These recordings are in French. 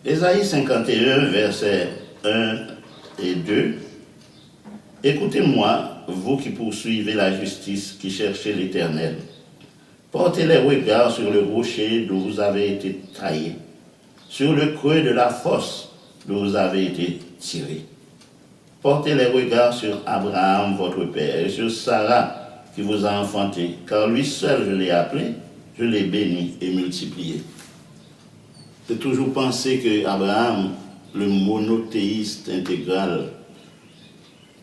Ésaïe 51, versets 1 et 2. Écoutez-moi, vous qui poursuivez la justice, qui cherchez l'Éternel. Portez les regards sur le rocher d'où vous avez été taillé, sur le creux de la fosse d'où vous avez été tiré. Portez les regards sur Abraham, votre père, et sur Sarah, qui vous a enfanté, car lui seul je l'ai appelé, je l'ai béni et multiplié. J'ai toujours pensé que Abraham, le monothéiste intégral,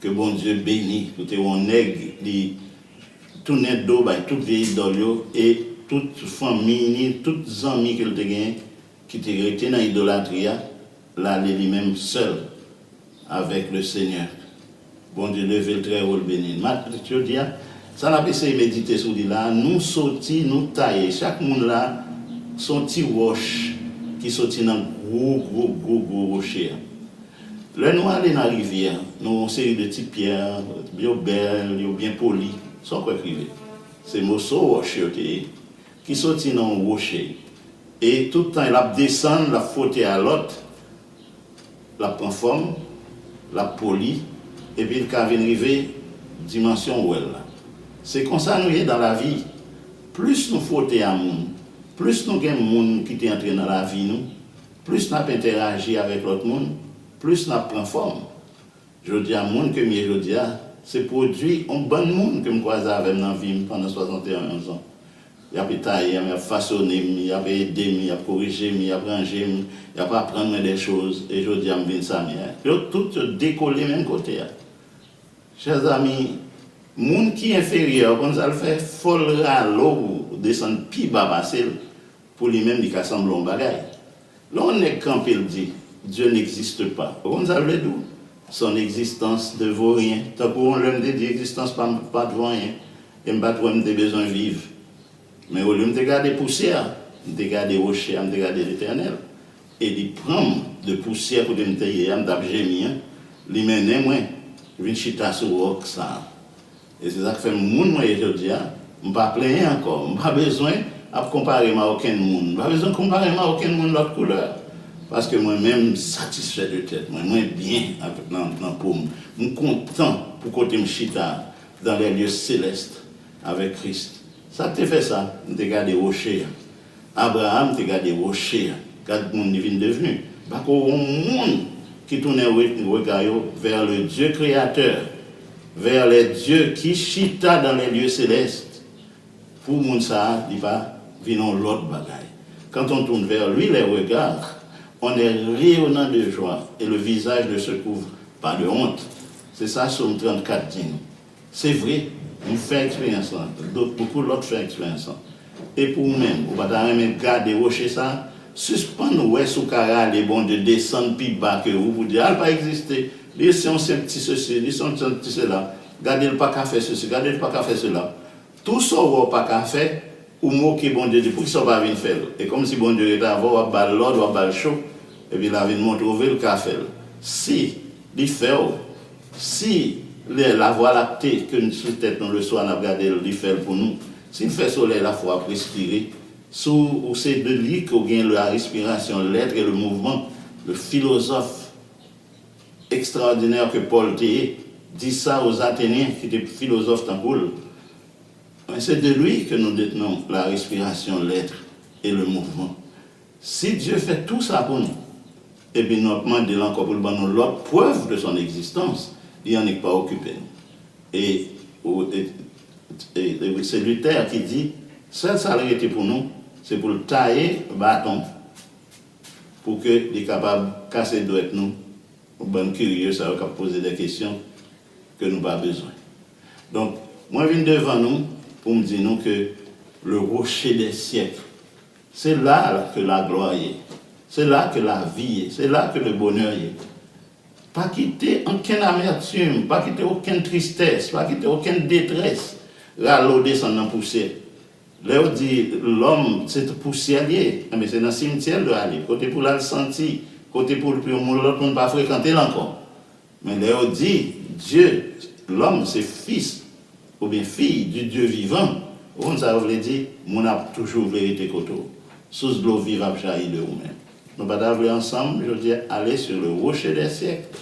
que bon Dieu bénit, tout est un aigle, tout net d'eau, toute vieille d'olio, et toute famille, toutes amis qu'il a gagné, qui étaient dans l'idolâtrie, là, il est lui-même seul avec le Seigneur. Bon Dieu, levé le très haut le béni. Je dis, ça n'a pas essayé de méditer sur lui là, nous sortis, nous tailler, chaque monde là, son petit roche qui sortit dans gros rocher. Le noir est dans la rivière, nous avons une série de petites pierres, bien belles, bien polies, sans quoi écrire. C'est Mosso rocher qui sortit dans le rocher. Et tout le temps, il a descendu, la faute à l'autre, la prend forme, la polie, et puis il a arrivé dimension où elle. C'est comme ça nous est dans la vie. Plus nous fautons à monde, plus nous avons des gens qui sont entrés dans la vie, nous, plus nous interagissons avec l'autre monde, plus nous prenons forme. Je dis à monde que je dis, c'est produit un bon monde que je croise avec dans la vie pendant 61 ans. Il a taillé, il a façonné, il a aidé, il a corrigé, il a rangé, il a apprendre des choses. Et je dis à me ça, tout décollé même côté. Chers amis, les gens qui sont inférieurs, quand ça le fait, il faut le râler, descendre plus bas, pour lui-même, il semble un bagage. Là, on est campé, il dit, Dieu n'existe pas. Quand ça le dit, son existence ne vaut rien. Tant qu'on l'aime dit, l'existence pas de rien. Et je n'ai pas besoin de vivre. Mais au lieu de garder poussière, de garder rocher, de garder l'éternel. Et de prendre de poussière pour me tailler, de gémir, de mener moi, je viens chita sur roc ça. Et c'est ça que fait mon moi aujourd'hui, je ne pas plaindre encore, je n'ai pas besoin de comparer à aucun monde, je n'ai pas besoin de comparer à aucun monde d'autre couleur. Parce que moi-même satisfait de tête, moi bien avec dans paume, je suis content pour côté me chita dans les lieux célestes avec Christ. Ça te fait ça, tu as gardé rocher. Abraham, tu as gardé rocher. Quand le monde est devenu. Parce qu'il y a un monde qui tourne le regard vers le Dieu créateur, vers les dieux qui chita dans les lieux célestes. Pour le monde, ça, il va venir l'autre bagaille. Quand on tourne vers lui les regards, on est rayonnant de joie et le visage ne se couvre pas de honte. C'est ça, Psaume 34 dit. C'est vrai. On fait expérience, beaucoup d'autres font expérience. Et pour nous-mêmes, on va même garder rocher ça, suspendre ouais sous cara les bons de descendre plus bas que vous dire elle pas exister. Laissez un petit ceci, laissez un petit cela. Gardez le pas qu'à faire ceci, gardez le pas qu'à faire cela. Tout ça on pas qu'à faire ou moquer bon Dieu pour qu'il soit pas venir faire. Et comme si bon Dieu était avoir bal l'ordre ou bal chaud et puis la vie montre trouver le café. Si il fait si la voie lactée que nous sous tête nous le soir n'a regardé le fait pour nous. S'il fait soleil la foi pour respirer, sous ces deux lits qu'on gagne la respiration, l'être et le mouvement, le philosophe extraordinaire que Paul Théé dit ça aux Athéniens qui étaient philosophes en cool. C'est de lui que nous détenons la respiration, l'être et le mouvement. Si Dieu fait tout ça pour nous, et bien nous demandons encore pour nous l'autre preuve de son existence, il n'en est pas occupé. Et c'est Luther qui dit, seul salaire était pour nous, c'est pour le tailler bâton, pour qu'il soit capable de casser les doigts de nous, pour bon curieux, ça va poser des questions que nous n'avons pas besoin. Donc, moi, je viens devant nous pour me dire nous que le rocher des siècles, c'est là que la gloire est, c'est là que la vie est, c'est là que le bonheur est. Pas quitter aucune amertume, pas quitter aucune tristesse, pas quitter aucune détresse. Râler descendre dans la poussière. Là, on dit l'homme, c'est poussiérier, mais c'est dans le cimetière de aller. Côté pour la sentir, côté pour l'autre monde pas fréquenter encore. Mais là, on dit Dieu, l'homme, c'est fils ou bien fille du Dieu vivant. On ça veut dire, mon a toujours vérité côté. Sous l'eau vive à jaillir de vous-même. nous pas aller ensemble, je dis aller sur le rocher des siècles.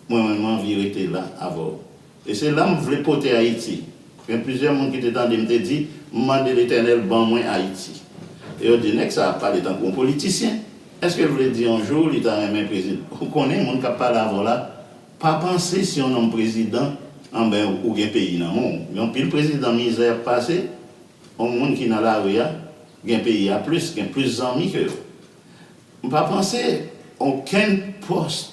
Moi-même, je vais là avant. Et c'est là que je voulais porter Haïti. Il y a plusieurs gens qui étaient dans me dit, demandez l'Éternel, bon, moi, Haïti. Et on dit, ça n'a pas de temps pour un politicien. Est-ce que je voulais dire un jour, il a un président? Vous connaissez, mon qui parle avant là, pas penser si on a un président en ben, ou un pays dans le monde. Mais puis le président misère passé, un monde qui est dans la rue, un pays a plus d'amis que eux. On ne pas penser aucune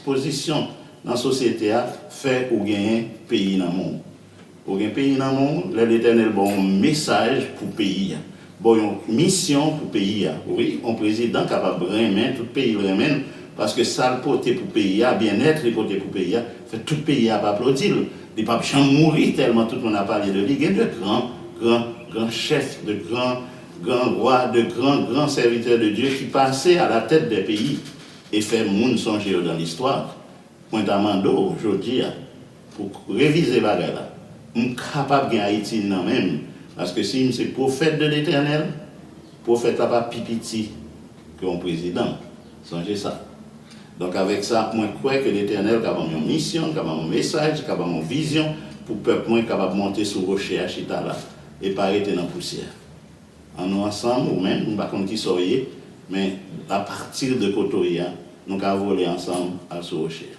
position dans la société a fait ou gagner pays dans le monde. Pour un pays dans le monde, l'Éternel bon un message pour le pays. Bon une mission pour le pays. Oui, un président capable de remettre tout le pays remettre parce que ça le porter pour le pays, bien-être le porter pour le pays, fait tout le pays a pas applaudir. Il ne peut pas mourir tellement tout le monde a parlé de lui. Il y a de grands chefs, de grands rois, de grands serviteurs de Dieu qui passaient à la tête des pays et fait monde songer dans l'histoire. Point d'amando aujourd'hui pour réviser la guerre là. Je suis capable de Haïti non même parce que si c'est prophète de l'Éternel, prophète là pas pipiti que un président. Songez ça. Donc avec ça, moi je crois que l'Éternel a une mission, a un message, a une vision pour le peuple moi capable de monter sur le rocher à Chita là et pas arrêter dans la poussière. En nous ensemble ou même, nous ne sais pas qui soyez, mais à partir de Kotoya, nous avons volé ensemble à ce rocher.